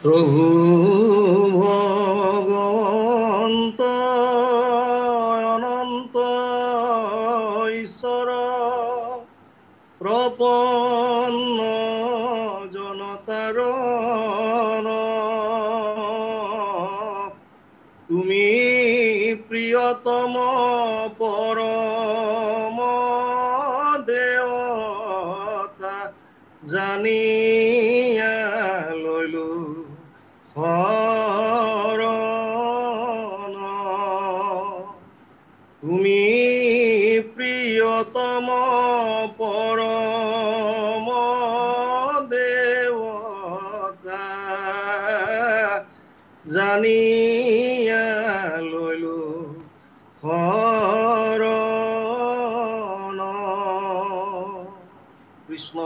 প্ৰভু ভগবন্ত অনন্ত ঈশ্বৰ প্ৰপন্ন জনতাৰ তুমি প্ৰিয়তম পৰম দেৱতা জানিয়া লইলো শৰণ। তুমি প্ৰিয়তম পৰম দেৱতা জানিয়া লইলো শৰণ। কৃষ্ণ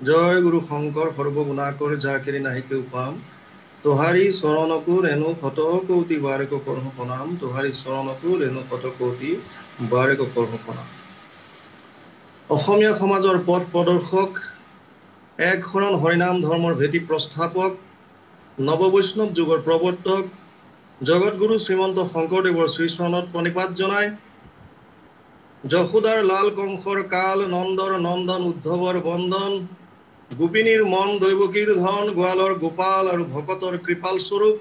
জয় গুৰু শঙ্কৰ সৰ্বগুণাকৰ যাকেৰি নাহিকে উপাম তোহাৰি চৰণকো ৰেণু শত কৌটি বাৰেক কৰহো প্ৰণাম তোহাৰি চৰণকো ৰেণু শত কৌটি বাৰেক কৰহো প্ৰণাম। অসমীয়া সমাজৰ পথ প্ৰদৰ্শক এক শৰণ হৰিনাম ধৰ্মৰ ভেটি প্ৰস্থাপক নৱবৈষ্ণৱ যুগৰ প্ৰৱৰ্তক জগতগুৰু শ্ৰীমন্ত শংকৰদেৱৰ শ্ৰীচৰণত প্ৰণিপাত জনাই যশোদাৰ লাল কংসৰ কাল নন্দৰ নন্দন উদ্ধৱৰ বন্দন গোপিনীৰ মন দৈৱকীৰ ধন গোৱালৰ গোপাল আৰু ভকতৰ কৃপাল স্বৰূপ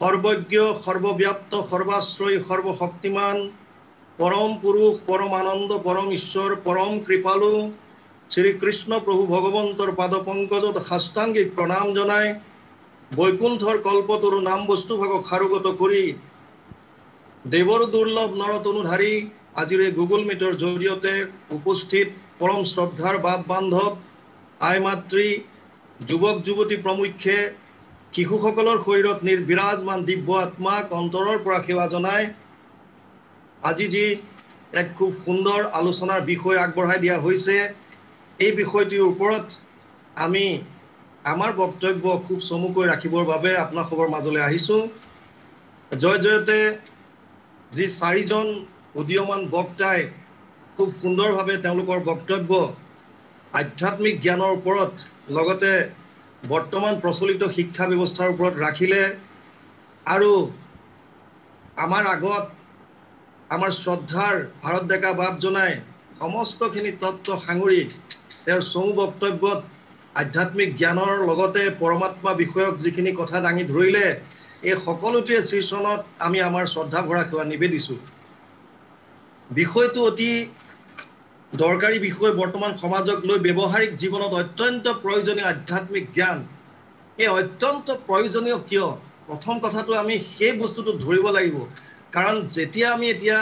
সৰ্বজ্ঞ সৰ্বব্যাপ্ত সৰ্বাশ্ৰয়ী সৰ্বশক্তিমান পৰম পুৰুষ পৰম আনন্দ পৰম ঈশ্বৰ পৰম কৃপালু শ্ৰীকৃষ্ণ প্ৰভু ভগৱন্তৰ পাদ পংকজত সাষ্টাংগিক প্ৰণাম জনাই বৈকুণ্ঠৰ কল্পতৰু নাম বস্তুভাগক সাৰোগত কৰি দেৱৰ দুৰ্লভ নৰতনুধাৰী আজিৰ এই গুগল মিটৰ জৰিয়তে উপস্থিত পৰম শ্ৰদ্ধাৰ বাপ বান্ধৱ আই মাতৃ যুৱক যুৱতী প্ৰমুখ্যে শিশুসকলৰ শৰীৰত নিৰ্বিৰাজমান দিব্য আত্মাক অন্তৰৰ পৰা সেৱা জনাই আজি যি এক খুব সুন্দৰ আলোচনাৰ বিষয় আগবঢ়াই দিয়া হৈছে এই বিষয়টিৰ ওপৰত আমি আমাৰ বক্তব্য খুব চমুকৈ ৰাখিবৰ বাবে আপোনালোকৰ মাজলৈ আহিছোঁ। জয়তে যি চাৰিজন উদীয়মান বক্তাই খুব সুন্দৰভাৱে তেওঁলোকৰ বক্তব্য আধ্যাত্মিক জ্ঞানৰ ওপৰত লগতে বৰ্তমান প্ৰচলিত শিক্ষা ব্যৱস্থাৰ ওপৰত ৰাখিলে আৰু আমাৰ আগত আমাৰ শ্ৰদ্ধাৰ ভাৰত ডেকা বাপ জনাই সমস্তখিনি তত্ত্ব সাঙুৰি তেওঁৰ চমু বক্তব্যত আধ্যাত্মিক জ্ঞানৰ লগতে পৰমাত্মা বিষয়ক যিখিনি কথা দাঙি ধৰিলে এই সকলোটিয়ে শ্ৰীচৰণত আমি আমাৰ শ্ৰদ্ধা ভৰা সেৱা নিবেদিছোঁ। বিষয়টো অতি দৰকাৰী বিষয় বৰ্তমান সমাজক লৈ ব্যৱহাৰিক জীৱনত অত্যন্ত প্ৰয়োজনীয় আধ্যাত্মিক জ্ঞান এই অত্যন্ত প্ৰয়োজনীয় কিয় প্ৰথম কথাটো আমি সেই বস্তুটো ধৰিব লাগিব কাৰণ যেতিয়া আমি এতিয়া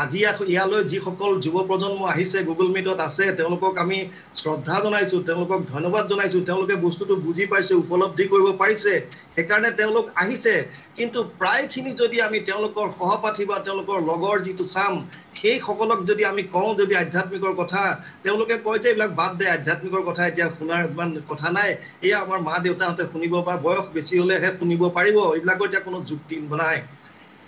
আজি ইয়ালৈ যিসকল যুৱ প্ৰজন্ম আহিছে গুগল মিটত আছে তেওঁলোকক আমি শ্ৰদ্ধা জনাইছোঁ তেওঁলোকক ধন্যবাদ জনাইছোঁ তেওঁলোকে বস্তুটো বুজি পাইছে উপলব্ধি কৰিব পাৰিছে সেইকাৰণে তেওঁলোক আহিছে কিন্তু প্ৰায়খিনি যদি আমি তেওঁলোকৰ সহপাঠী বা তেওঁলোকৰ লগৰ যিটো চাম সেই সকলক যদি আমি কওঁ যদি আধ্যাত্মিকৰ কথা তেওঁলোকে কয় যে এইবিলাক বাদ দে আধ্যাত্মিকৰ কথা এতিয়া শুনাৰ ইমান কথা নাই এয়া আমাৰ মা দেউতাহঁতে শুনিব বা বয়স বেছি হ'লেহে শুনিব পাৰিব এইবিলাকৰ এতিয়া কোনো যুক্তি নাই।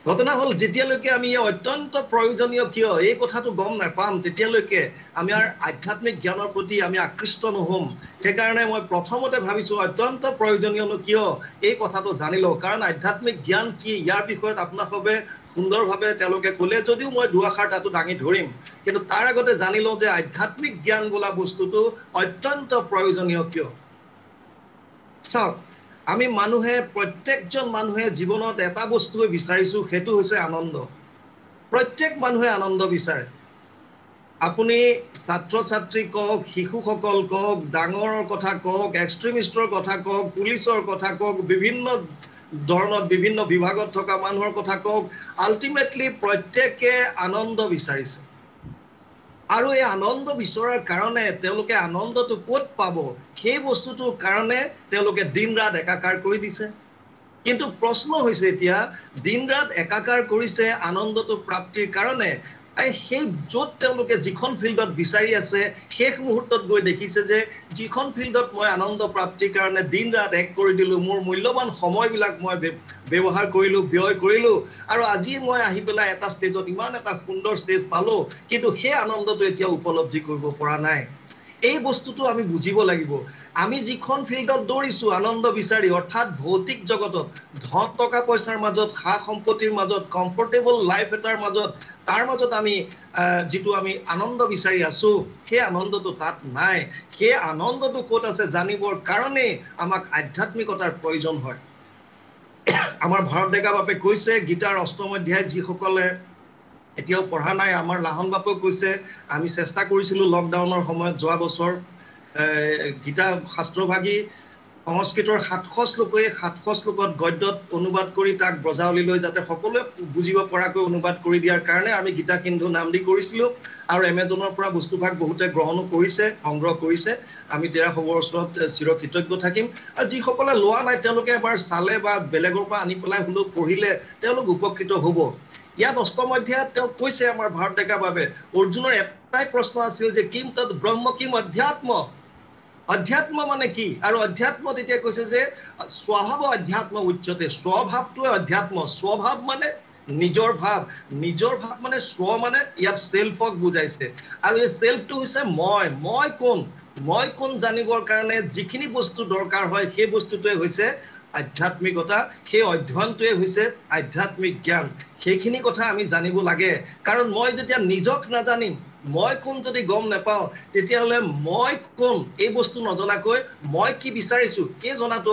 ঘটনা হ'ল যেতিয়ালৈকে আমি অত্যন্ত প্ৰয়োজনীয় কিয় এই কথাটো গম নাপাম তেতিয়ালৈকে আমাৰ আধ্যাত্মিক জ্ঞানৰ প্ৰতি আমি আকৃষ্ট নহ'ম। সেইকাৰণে মই প্ৰথমতে ভাবিছোঁ অত্যন্ত প্ৰয়োজনীয়নো কিয় এই কথাটো জানি লওঁ কাৰণ আধ্যাত্মিক জ্ঞান কি ইয়াৰ বিষয়ত আপোনালোকে সুন্দৰভাৱে তেওঁলোকে ক'লে যদিও মই দুআষাৰ তাতো দাঙি ধৰিম কিন্তু তাৰ আগতে জানি লওঁ যে আধ্যাত্মিক জ্ঞান বোলা বস্তুটো অত্যন্ত প্ৰয়োজনীয় কিয়। চাওক আমি মানুহে প্ৰত্যেকজন মানুহে জীৱনত এটা বস্তুৱে বিচাৰিছোঁ সেইটো হৈছে আনন্দ। প্ৰত্যেক মানুহে আনন্দ বিচাৰে আপুনি ছাত্ৰ ছাত্ৰী কওক শিশুসকল কওক ডাঙৰৰ কথা কওক এক্সট্ৰিমিষ্টৰ কথা কওক পুলিচৰ কথা কওক বিভিন্ন ধৰণৰ বিভিন্ন বিভাগত থকা মানুহৰ কথা কওক আল্টিমেটলি প্ৰত্যেকে আনন্দ বিচাৰিছে আৰু এই আনন্দ বিচৰাৰ কাৰণে তেওঁলোকে আনন্দটো ক'ত পাব সেই বস্তুটোৰ কাৰণে তেওঁলোকে দিন ৰাত একাকাৰ কৰি দিছে। কিন্তু প্ৰশ্ন হৈছে এতিয়া দিন ৰাত একাকাৰ কৰিছে আনন্দটো প্ৰাপ্তিৰ কাৰণে সেই য'ত তেওঁলোকে যিখন ফিল্ডত বিচাৰি আছে শেষ মুহূৰ্তত গৈ দেখিছে যে যিখন ফিল্ডত মই আনন্দ প্ৰাপ্তিৰ কাৰণে দিন ৰাত এক কৰি দিলোঁ মোৰ মূল্যৱান সময়বিলাক মই ব্যৱহাৰ কৰিলোঁ ব্যয় কৰিলোঁ আৰু আজি মই আহি পেলাই এটা ষ্টেজত ইমান এটা সুন্দৰ ষ্টেজ পালোঁ কিন্তু সেই আনন্দটো এতিয়া উপলব্ধি কৰিব পৰা নাই। এই বস্তুটো আমি বুজিব লাগিব আমি যিখন ফিল্ডত দৌৰিছো আনন্দ বিচাৰি অৰ্থাৎ ভৌতিক জগতত ধন টকা পইচাৰ মাজত খা সম্পত্তিৰ মাজত কমফৰ্টেবল লাইফ এটাৰ মাজত তাৰ মাজত আমি যিটো আমি আনন্দ বিচাৰি আছো সেই আনন্দটো তাত নাই সেই আনন্দটো ক'ত আছে জানিবৰ কাৰণে আমাক আধ্যাত্মিকতাৰ প্ৰয়োজন হয় আমাৰ ভাৰত ডেকা বাপে কৈছে গীতাৰ অষ্টম অধ্যায় যিসকলে এতিয়াও পঢ়া নাই আমাৰ লাহন বাপেও কৈছে আমি চেষ্টা কৰিছিলোঁ লকডাউনৰ সময়ত যোৱা বছৰ গীতা শাস্ত্ৰভাগী সংস্কৃতৰ 700 শ্লোকে 700 শ্লোকত গদ্যত অনুবাদ কৰি তাক ব্ৰজাৱলীলৈ যাতে সকলোৱে বুজিব পৰাকৈ অনুবাদ কৰি দিয়াৰ কাৰণে আমি গীতা সিন্ধু নাম দি কৰিছিলোঁ আৰু এমেজনৰ পৰা বস্তুভাগ বহুতে গ্ৰহণো কৰিছে সংগ্ৰহ কৰিছে আমি তেৰা খবৰ ওচৰত চিৰকৃতজ্ঞ থাকিম আৰু যিসকলে লোৱা নাই তেওঁলোকে এবাৰ চালে বা বেলেগৰ পৰা আনি পেলাই হ'লেও পঢ়িলে তেওঁলোক উপকৃত হ'ব ইয়াত অষ্টম অধ্যায়ত তেওঁ কৈছে আমাৰ ভাৰত ডেকা বাবে অৰ্জুনৰ এটাই প্ৰশ্ন আছিল যে কিম তৎ ব্ৰহ্ম কিম অধ্যাত্ম অধ্যাত্ম মানে কি আৰু অধ্যাত্ম তেতিয়া কৈছে যে স্বভাৱ অধ্যাত্ম উচ্চতে স্বভাৱটোৱে অধ্যাত্ম স্বভাৱ মানে নিজৰ ভাৱ মানে স্ব মানে ইয়াত সেলফক বুজাইছে আৰু এই সেলফটো হৈছে মই কোন জানিবৰ কাৰণে যিখিনি বস্তু দৰকাৰ হয় সেই বস্তুটোৱে হৈছে আধ্যাত্মিকতা সেই অধ্যয়নটোৱে হৈছে আধ্যাত্মিক জ্ঞান সেইখিনি কথা আমি জানিব লাগে কাৰণ মই যেতিয়া নিজক নাজানিম মই কোন যদি গম নাপাওঁ তেতিয়াহ'লে মই কোন এই বস্তু নজনাকৈ মই কি বিচাৰিছো এই জনাটো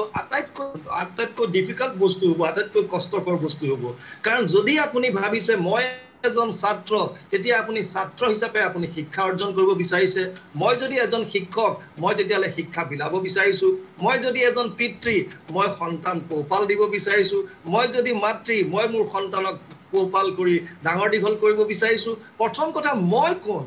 আটাইতকৈ ডিফিকাল্ট বস্তু হ'ব আটাইতকৈ কষ্টকৰ বস্তু হ'ব কাৰণ যদি আপুনি ভাবিছে মই এজন ছাত্ৰ তেতিয়া আপুনি ছাত্ৰ হিচাপে আপুনি শিক্ষা অৰ্জন কৰিব বিচাৰিছে মই যদি এজন শিক্ষক মই তেতিয়ালে শিক্ষা বিলাব বিচাৰিছো মই যদি এজন পিতৃ মই সন্তান পোহপাল দিব বিচাৰিছো মই যদি মাতৃ মই মোৰ সন্তানক পোহপাল কৰি ডাঙৰ দীঘল কৰিব বিচাৰিছো প্ৰথম কথা মই কোন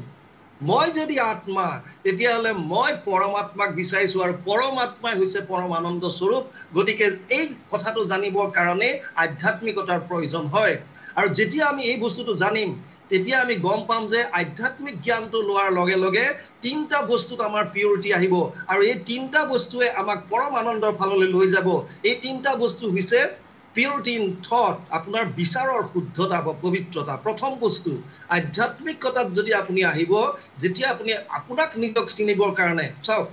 মই যদি আত্মা তেতিয়াহ'লে মই পৰমাত্মাক বিচাৰিছো আৰু পৰমাত্মাই হৈছে পৰম আনন্দ স্বৰূপ গতিকে এই কথাটো জানিবৰ কাৰণে আধ্যাত্মিকতাৰ প্ৰয়োজন হয় আৰু যেতিয়া আমি এই বস্তুটো জানিম তেতিয়া আমি গম পাম যে আধ্যাত্মিক জ্ঞানটো লোৱাৰ লগে লগে তিনটা বস্তুত আমাৰ পিউৰিটি আহিব আৰু এই তিনটা বস্তুৱে আমাক পৰম আনন্দৰ ফাললৈ লৈ যাব এই তিনটা বস্তু হৈছে পিউৰিটি ইন থট আপোনাৰ বিচাৰৰ শুদ্ধতা বা পবিত্ৰতা প্ৰথম বস্তু আধ্যাত্মিকতাত যদি আপুনি আহিব যেতিয়া আপুনি আপোনাক নিজক চিনিবৰ কাৰণে চাওক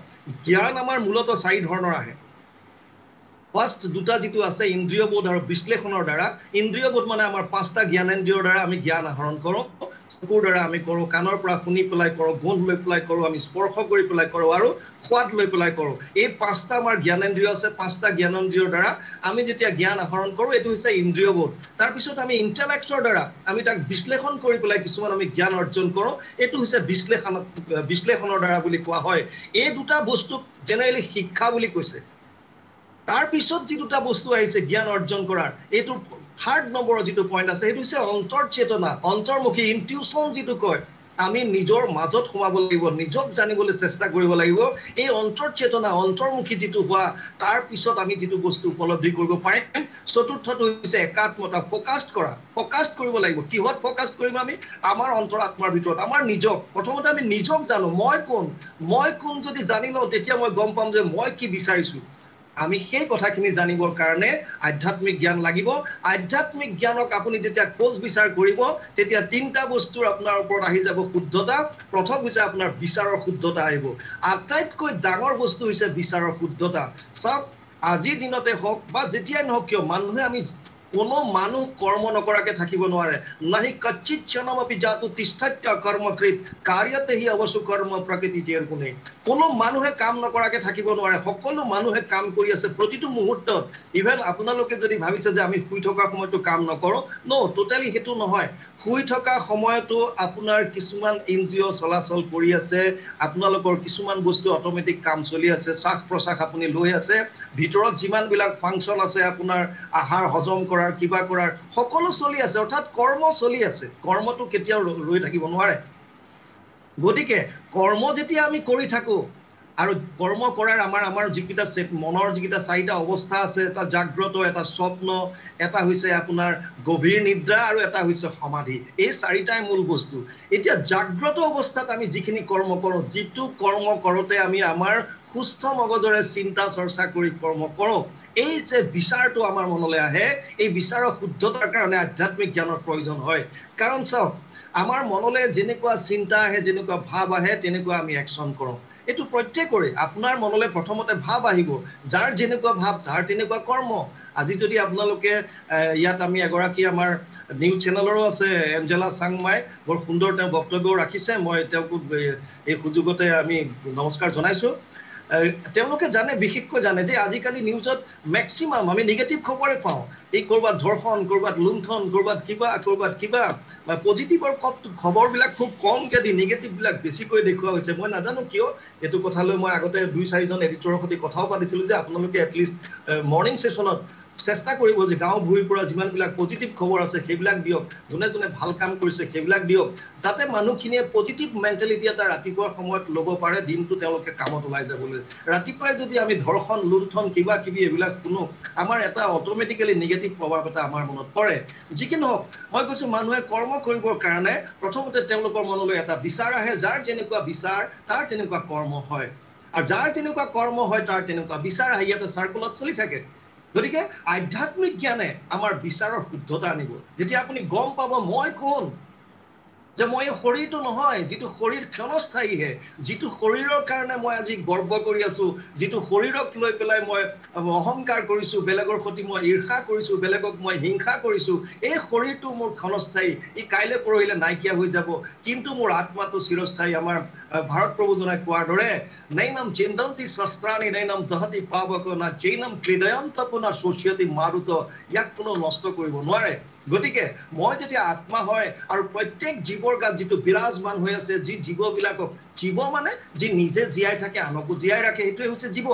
জ্ঞান আমাৰ মূলত 4 ধৰণৰ আহে ফাৰ্ষ্ট দুটা যিটো আছে ইন্দ্ৰিয়বোধ আৰু বিশ্লেষণৰ দ্বাৰা ইন্দ্ৰিয়বোধ মানে আমাৰ 5টা জ্ঞানেন্দ্ৰিয়ৰ দ্বাৰা আমি জ্ঞান আহৰণ কৰোঁ চকুৰ দ্বাৰা আমি কৰোঁ কাণৰ পৰা শুনি পেলাই কৰোঁ গোন্ধ লৈ পেলাই কৰোঁ আমি স্পৰ্শ কৰি পেলাই কৰোঁ আৰু সোৱাদ লৈ পেলাই কৰোঁ এই 5টা আমাৰ জ্ঞানেন্দ্ৰিয় আছে 5টা জ্ঞানেন্দ্ৰিয়ৰ দ্বাৰা আমি যেতিয়া জ্ঞান আহৰণ কৰোঁ এইটো হৈছে ইন্দ্ৰিয়বোধ তাৰপিছত আমি ইণ্টেলেক্টৰ দ্বাৰা আমি তাক বিশ্লেষণ কৰি পেলাই কিছুমান আমি জ্ঞান অৰ্জন কৰোঁ এইটো হৈছে বিশ্লেষণৰ দ্বাৰা বুলি কোৱা হয় এই দুটা বস্তুক জেনেৰেলি শিক্ষা বুলি কৈছে তাৰ পিছত যি দুটা বস্তু আহিছে জ্ঞান অৰ্জন কৰাৰ এইটো থাৰ্ড নম্বৰৰ যিটো পইণ্ট আছে সেইটো হৈছে অন্তৰ চেতনা অন্তৰ্মুখী ইনটিউচন যিটো কয় আমি নিজৰ মাজত সোমাব লাগিব নিজক জানিবলৈ চেষ্টা কৰিব লাগিব এই অন্তৰ চেতনা অন্তৰ্মুখী যিটো হোৱা তাৰ পিছত আমি যিটো বস্তু উপলব্ধি কৰিব পাৰিম চতুৰ্থটো হৈছে একাত্মতা ফ'কাস্ট কৰিব লাগিব কিহত ফ'কাস্ট কৰিম আমি আমাৰ অন্তৰাত্মাৰ ভিতৰত আমাৰ নিজক প্ৰথমতে আমি নিজক জানো মই কোন যদি জানি লওঁ তেতিয়া মই গম পাম যে মই কি বিচাৰিছো আমি সেই কথাখিনি জানিবৰ কাৰণে আধ্যাত্মিক জ্ঞান লাগিব আধ্যাত্মিক জ্ঞানক আপুনি যেতিয়া কোচ বিচাৰ কৰিব তেতিয়া তিনটা বস্তুৰ আপোনাৰ ওপৰত আহি যাব শুদ্ধতা প্ৰথম হৈছে আপোনাৰ বিচাৰৰ শুদ্ধতা আহিব আটাইতকৈ ডাঙৰ বস্তু হৈছে বিচাৰৰ শুদ্ধতা সব আজিৰ দিনতে হওক বা যেতিয়াই নহওক কিয় মানুহে আমি কোনো মানুহ কৰ্ম নকৰাকে থাকিব নোৱাৰে নাহি কচ্চিত ক্ষণমপি জাতু তিষ্ঠত্য কৰ্মকৃত কাৰ্যতেহি অৱসু কৰ্ম প্ৰকৃতিৰ গুণে কোনো মানুহে কাম নকৰাকে থাকিব নোৱাৰে সকলো মানুহে কাম কৰি আছে প্ৰতিটো মুহূৰ্তত ইভেন আপোনালোকে যদি ভাবিছে যে আমি শুই থকা সময়তো কাম নকৰো নো টোটালি হেতু নহয় শুই থকা সময়তো আপোনাৰ কিছুমান ইন্দ্ৰিয় চলাচল কৰি আছে আপোনালোকৰ কিছুমান বস্তু অটোমেটিক কাম চলি আছে শ্বাস প্ৰশ্বাস আপুনি লৈ আছে ভিতৰত যিমান বিলাক ফাংচন আছে আপোনাৰ আহাৰ হজম কৰাৰ কিবা কৰাৰ সকলো চলি আছে অৰ্থাৎ কৰ্ম চলি আছে কৰ্মটো কেতিয়াও ৰৈ থাকিব নোৱাৰে গতিকে কৰ্ম যেতিয়া আমি কৰি থাকো আৰু কৰ্ম কৰাৰ আমাৰ যিকিটা মনৰ যিকিটা 4টা অৱস্থা আছে এটা জাগ্ৰত এটা স্বপ্ন এটা হৈছে আপোনাৰ গভীৰ নিদ্ৰা আৰু এটা হৈছে সমাধি এই 4টাই মূল বস্তু এতিয়া জাগ্ৰত অৱস্থাত আমি যিখিনি কৰ্ম কৰোঁ যিটো কৰ্ম কৰোঁতে আমি আমাৰ সুস্থ মগজৰে চিন্তা চৰ্চা কৰি কৰ্ম কৰোঁ এই যে বিচাৰটো আমাৰ মনলৈ আহে এই বিচাৰৰ শুদ্ধতাৰ কাৰণে আধ্যাত্মিক জ্ঞানৰ প্ৰয়োজন হয় কাৰণ চাওক আমাৰ মনলৈ যেনেকুৱা চিন্তা আহে যেনেকুৱা ভাৱ আহে তেনেকুৱা আমি একশ্যন কৰোঁ এইটো প্ৰত্যেকৰে আপোনাৰ মনলৈ প্ৰথমতে ভাৱ আহিব, যাৰ যেনেকুৱা ভাৱ তাৰ তেনেকুৱা কৰ্ম। আজি যদি আপোনালোকে ইয়াত আমি এগৰাকী আমাৰ নিউজ চেনেলৰো আছে এঞ্জেলা চাংমাই, বৰ সুন্দৰ তেওঁ বক্তব্য ৰাখিছে, মই তেওঁক এই সুযোগতে আমি নমস্কাৰ জনাইছোঁ। তেওঁলোকে জানে, বিশেষকৈ জানে যে আজিকালি নিউজত মেক্সিমাম আমি নিগেটিভ খবৰে পাওঁ। এই ক'ৰবাত ধৰ্ষণ, ক'ৰবাত লুণ্ঠন, ক'ৰবাত কিবা পজিটিভৰ খবৰবিলাক খুব কমকৈ দি নিগেটিভবিলাক বেছিকৈ দেখুওৱা হৈছে। মই নাজানো কিয়, এইটো কথালৈ মই আগতে 2-4জন এডিটৰৰ সৈতে কথাও পাতিছিলোঁ যে আপোনালোকে এটলিষ্ট মৰ্ণিং ছেশ্যনত চেষ্টা কৰিব যে গাঁও ভূঁইৰ পৰা যিমানবিলাক পজিটিভ খবৰ আছে সেইবিলাক দিয়ক, যোনে যোনে ভাল কাম কৰিছে সেইবিলাক দিয়ক, যাতে মানুহখিনিয়ে পজিটিভ মেণ্টেলিটি এটা ৰাতিপুৱাৰ সময়ত ল'ব পাৰে দিনটো তেওঁলোকে কামত ওলাই যাবলৈ। ৰাতিপুৱাই যদি আমি ধৰ্ষণ, লুণ্ঠন, কিবা কিবি এইবিলাক শুনো, আমাৰ এটা অট'মেটিকেলি নিগেটিভ প্ৰভাৱ এটা আমাৰ মনত পৰে। যি কি নহওক, মই কৈছোঁ মানুহে কৰ্ম কৰিবৰ কাৰণে প্ৰথমতে তেওঁলোকৰ মনলৈ এটা বিচাৰ আহে, যাৰ যেনেকুৱা বিচাৰ তাৰ তেনেকুৱা কৰ্ম হয়, আৰু যাৰ যেনেকুৱা কৰ্ম হয় তাৰ তেনেকুৱা বিচাৰ আহে, ইয়াতে চাৰ্কুলত চলি থাকে। গতিকে আধ্যাত্মিক জ্ঞানে আমাৰ বিচাৰৰ শুদ্ধতা আনিব। যেতিয়া আপুনি গম পাব মই কোন, যে মই এই শৰীৰটো নহয়, যিটো শৰীৰ ক্ষণস্থায়ীহে, যিটো শৰীৰৰ কাৰণে মই আজি গৰ্ব কৰি আছোঁ, যিটো শৰীৰক লৈ পেলাই মই অহংকাৰ কৰিছোঁ, বেলেগৰ প্ৰতি মই ঈৰ্ষা কৰিছোঁ, বেলেগক মই হিংসা কৰিছোঁ, এই শৰীৰটো মোৰ ক্ষণস্থায়ী, ই কাইলৈ পৰহিলে নাইকিয়া হৈ যাব, কিন্তু মোৰ আত্মাটো চিৰস্থায়ী। আমাৰ ভাৰত প্ৰভুজনাই কোৱাৰ দৰে নৈনম চিন্তন্তি শস্ত্ৰাণি নৈনম দহতি পাৱক না জৈনম হৃদয়ন্তপ না শোষ্যতি মাৰুত, ইয়াক কোনো নষ্ট কৰিব নোৱাৰে। গতিকে মই যেতিয়া আত্মা হয় আৰু প্ৰত্যেক জীৱৰ গাত যিটো বিৰাজমান হৈ আছে, যি জীৱবিলাকক, জীৱ মানে যি নিজে জীয়াই থাকে আনকো জীয়াই ৰাখে, সেইটোৱে হৈছে জীৱ।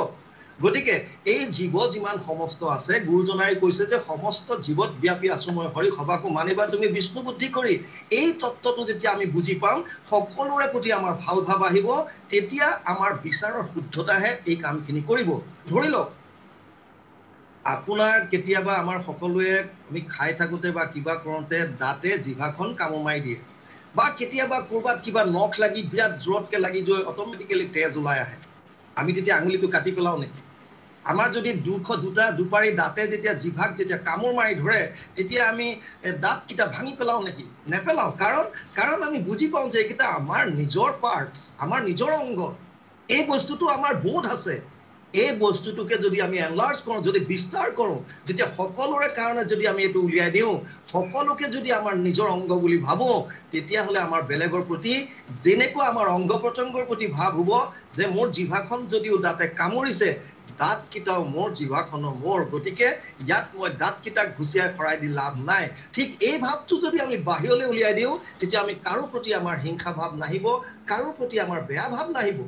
গতিকে এই জীৱ যিমান সমস্ত আছে, গুৰুজনাই কৈছে যে সমস্ত জীৱত ব্যাপী আছো মই হৰি, সবাকো মানিবা তুমি বিষ্ণু বুদ্ধি কৰি। এই তত্ত্বটো যেতিয়া আমি বুজি পাম, সকলোৰে প্ৰতি আমাৰ ভাল ভাৱ আহিব, তেতিয়া আমাৰ বিচাৰৰ শুদ্ধতাহে এই কামখিনি কৰিব। ধৰি লওক আপোনাৰ কেতিয়াবা আমাৰ সকলোৱে আমি খাই থাকোঁতে বা কিবা কৰোঁতে দাঁতে জিভাখন কামো মাৰি দিয়ে, বা কেতিয়াবা ক'ৰবাত কিবা নখ লাগি বিৰাট জোৰতকৈ লাগি গৈ অট'মেটিকেলি তেজ ওলাই আহে, আমি তেতিয়া আঙুলিটো কাটি পেলাওঁ নেকি? আমাৰ যদি দুপাৰি দাঁতে যেতিয়া জিভাক যেতিয়া কামোৰ মাৰি ধৰে, তেতিয়া আমি দাঁতকেইটা ভাঙি পেলাওঁ নেকি? নেপেলাওঁ। কাৰণ আমি বুজি পাওঁ যে এইকেইটা আমাৰ নিজৰ পাৰ্টছ, আমাৰ নিজৰ অংগ, এই বস্তুটো আমাৰ বোধ আছে। এই বস্তুটোকে যদি আমি এনলাৰ্জ কৰোঁ, যদি বিস্তাৰ কৰোঁ, যেতিয়া সকলোৰে কাৰণে যদি আমি এইটো উলিয়াই দিওঁ, সকলোকে যদি আমাৰ নিজৰ অংগ বুলি ভাবোঁ, তেতিয়াহ'লে আমাৰ বেলেগৰ প্ৰতি যেনেকুৱা আমাৰ অংগ প্ৰত্যংগৰ প্ৰতি ভাৱ হ'ব যে মোৰ জিভাখন যদিও দাঁতে কামুৰিছে, দাঁতকেইটাও মোৰ, জিভাখনো মোৰ, গতিকে ইয়াত মই দাঁতকেইটাক ঘুচিয়াই ফৰাই দি লাভ নাই। ঠিক এই ভাৱটো যদি আমি বাহিৰলৈ উলিয়াই দিওঁ, তেতিয়া আমি কাৰো প্ৰতি আমাৰ হিংসা ভাৱ নাহিব, কাৰো প্ৰতি আমাৰ বেয়া ভাৱ নাহিব,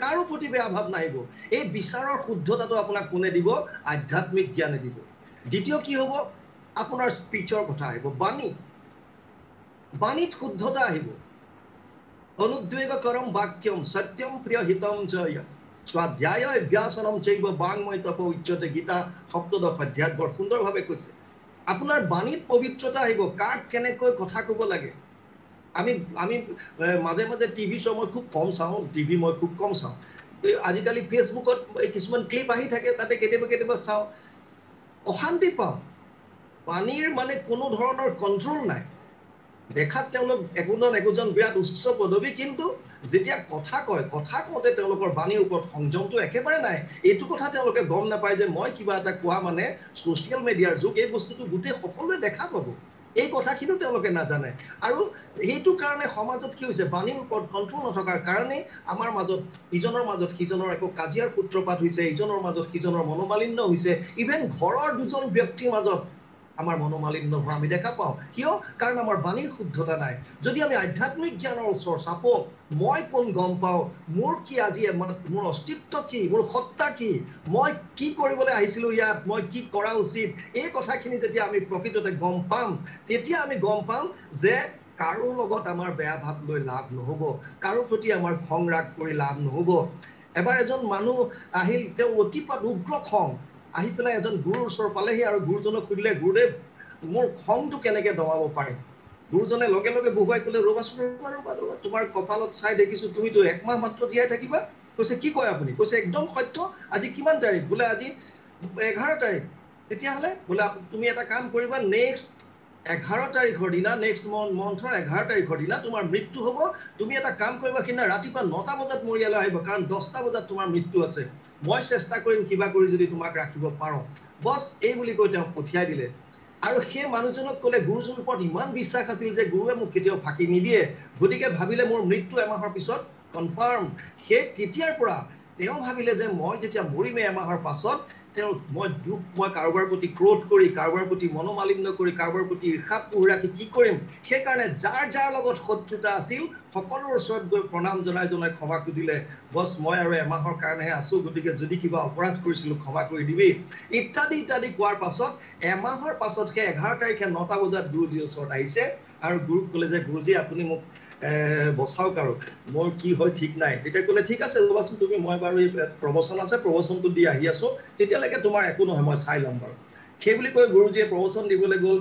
কাৰো প্ৰতি বেয়া ভাৱ নাহিব। এই বিচাৰৰ শুদ্ধতাটো আপোনাক কোনে দিব? আধ্যাত্মিক জ্ঞানে দিব। দ্বিতীয় কি হ'ব? আপোনাৰ স্পীচৰ কথা আহিব, বাণীত শুদ্ধতা আহিব। অনুদ্বেগকৰম বাক্যম সত্যম প্ৰিয় হিতম জয় স্বাধ্যায় অভ্যাসনম চৈব বাংময় তপ উচ্যতে, গীতা সপ্তদশ অধ্যায়ত বৰ সুন্দৰভাৱে কৈছে। আপোনাৰ বাণীত পবিত্ৰতা আহিব, কাক কেনেকৈ কথা ক'ব লাগে। আমি মাজে মাজে টিভি শ্ব' মই খুব কম চাওঁ, টিভি মই খুব কম চাওঁ। আজিকালি ফেচবুকত কিছুমান ক্লিপ আহি থাকে, তাতে কেতিয়াবা চাওঁ, অশান্তি পাওঁ। বাণীৰ মানে কোনো ধৰণৰ কণ্ট্ৰল নাই। দেখাত তেওঁলোক একোজন বিৰাট উচ্চ পদবী, কিন্তু যেতিয়া কথা কয়, কথা কওঁতে তেওঁলোকৰ বাণীৰ ওপৰত সংযমটো একেবাৰে নাই। এইটো কথা তেওঁলোকে গম নাপায় যে মই কিবা এটা কোৱা মানে ছ'চিয়েল মিডিয়াৰ যুগ, এই বস্তুটো গোটেই সকলোৱে দেখা পাব, এই কথাখিনিও তেওঁলোকে নাজানে। আৰু সেইটো কাৰণে সমাজত কি হৈছে, বাণীৰ ওপৰত কণ্ট্ৰল নথকাৰ কাৰণেই আমাৰ মাজত ইজনৰ মাজত সিজনৰ একো কাজিয়াৰ সূত্ৰপাত হৈছে, ইজনৰ মাজত সিজনৰ মনোমালিন্য হৈছে, ইভেন ঘৰৰ দুজন ব্যক্তিৰ মাজত আমাৰ মনোমালিন্য হোৱা আমি দেখা পাওঁ। কিয়? কাৰণ আমাৰ বাণীৰ শুদ্ধতা নাই। যদি আমি আধ্যাত্মিক জ্ঞানৰ ওচৰ চাপোঁ, মই কোন গম পাওঁ, মোৰ কি আজি মোৰ অস্তিত্ব কি, মোৰ সত্তা কি, মই কি কৰিবলৈ আহিছিলোঁ ইয়াত, মই কি কৰা উচিত, এই কথাখিনি যেতিয়া আমি প্ৰকৃততে গম পাম, তেতিয়া আমি গম পাম যে কাৰো লগত আমাৰ বেয়া ভাৱ লৈ লাভ নহ'ব, কাৰো প্ৰতি আমাৰ খং ৰাগ কৰি লাভ নহ'ব। এবাৰ এজন মানুহ আহিল, তেওঁ অতিপাত উগ্ৰ খং, আহি পেলাই এজন গুৰুৰ ওচৰ পালেহি আৰু গুৰুজনক সুধিলে, গুৰুদেৱ মোৰ খংটো কেনেকৈ দমাব পাৰিম? গুৰুজনে লগে লগে বহুৱাই ক'লে, ৰ'বাচোন, তোমাৰ কপালত চাই দেখিছোঁ তুমিতো 1 মাহ মাত্ৰ জীয়াই থাকিবা। কৈছে কি কয় আপুনি? কৈছে একদম সত্য। আজি কিমান তাৰিখ? বোলে আজি 11 তাৰিখ। তেতিয়াহ'লে বোলে তুমি এটা কাম কৰিবা, নেক্সট 11 তাৰিখৰ দিনা নেক্সট মন্থৰ 11 তাৰিখৰ দিনা তোমাৰ মৃত্যু হ'ব। তুমি এটা কাম কৰিবা, সিদিনা ৰাতিপুৱা 9টা বজাত মোৰ ইয়ালৈ আহিব, কাৰণ 10টা বজাত তোমাৰ মৃত্যু আছে। মই চেষ্টা কৰিম কিবা কৰি যদি তোমাক ৰাখিব পাৰোঁ। বছ এই বুলি কৈ তেওঁক পঠিয়াই দিলে। আৰু সেই মানুহজনক ক'লে, গুৰুজনৰ ওপৰত ইমান বিশ্বাস আছিল যে গুৰুৱে মোক কেতিয়াও ফাঁকি নিদিয়ে, গতিকে ভাবিলে মোৰ মৃত্যু এমাহৰ পিছত কনফাৰ্ম। সেই তেতিয়াৰ পৰা তেওঁ ভাবিলে যে মই যেতিয়া মৰিমে এমাহৰ পাছত, মই কাৰোবাৰ প্ৰতি ক্ৰোধ কৰি, কাৰোবাৰ প্ৰতি মনোমালিন্য কৰি, কাৰোবাৰ প্ৰতি ঈৰ্ষাত ৰাখি কি কৰিম। সেইকাৰণে যাৰ লগত শত্ৰুতা আছিল সকলোৰ ওচৰত গৈ প্ৰণাম জনাই ক্ষমা খুজিলে। বছ মই আৰু এমাহৰ কাৰণেহে আছো, গতিকে যদি কিবা অপৰাধ কৰিছিলো ক্ষমা কৰি দিবি, ইত্যাদি ইত্যাদি কোৱাৰ পাছত এমাহৰ পাছত সেই 11 তাৰিখে 9টা বজাত গুৰুজীৰ ওচৰত আহিছে আৰু গুৰুক ক'লে যে গুৰুজী আপুনি মোক বচাওক, আৰু মোৰ কি হয় ঠিক নাই। তেতিয়া ক'লে ঠিক আছে ৰ'বাচোন তুমি, মই বাৰু এই প্ৰবচন আছে প্ৰবচনটো দি আহি আছো, তেতিয়ালৈকে তোমাৰ একো নহয়, মই চাই ল'ম বাৰু। সেই বুলি কৈ গুৰুজীয়ে প্ৰবচন দিবলৈ গ'ল।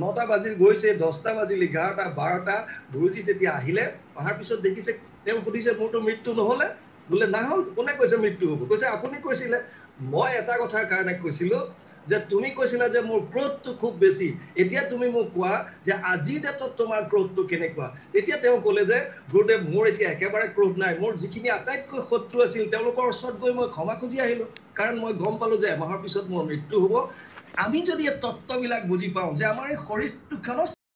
9টা বাজিল গৈছে, 10টা বাজিল, 11টা, 12টা। গুৰুজী যেতিয়া আহিলে, অহাৰ পিছত দেখিছে, তেওঁ সুধিছে মোৰতো মৃত্যু নহ'লে? বোলে নহ'ল। কোনে কৈছে মৃত্যু হ'ব? কৈছে আপুনি কৈছিলে। মই এটা কথাৰ কাৰণে কৈছিলো যে তুমি কৈছিলা যে মোৰ ক্ৰোধটো খুব বেছি, এতিয়া তুমি মোক কোৱা যে আজিৰ ডেটত তোমাৰ ক্ৰোধটো কেনেকুৱা। তেতিয়া তেওঁ ক'লে যে গুৰুদেৱ মোৰ এতিয়া একেবাৰে ক্ৰোধ নাই, মোৰ যিখিনি আটাইতকৈ শত্ৰু আছিল তেওঁলোকৰ ওচৰত গৈ মই ক্ষমা খুজি আহিলো, কাৰণ মই গম পালো যে এমাহৰ পিছত মোৰ মৃত্যু হ'ব। আমি যদি এই তত্ত্ববিলাক বুজি পাওঁ যে আমাৰ এই শৰীৰটো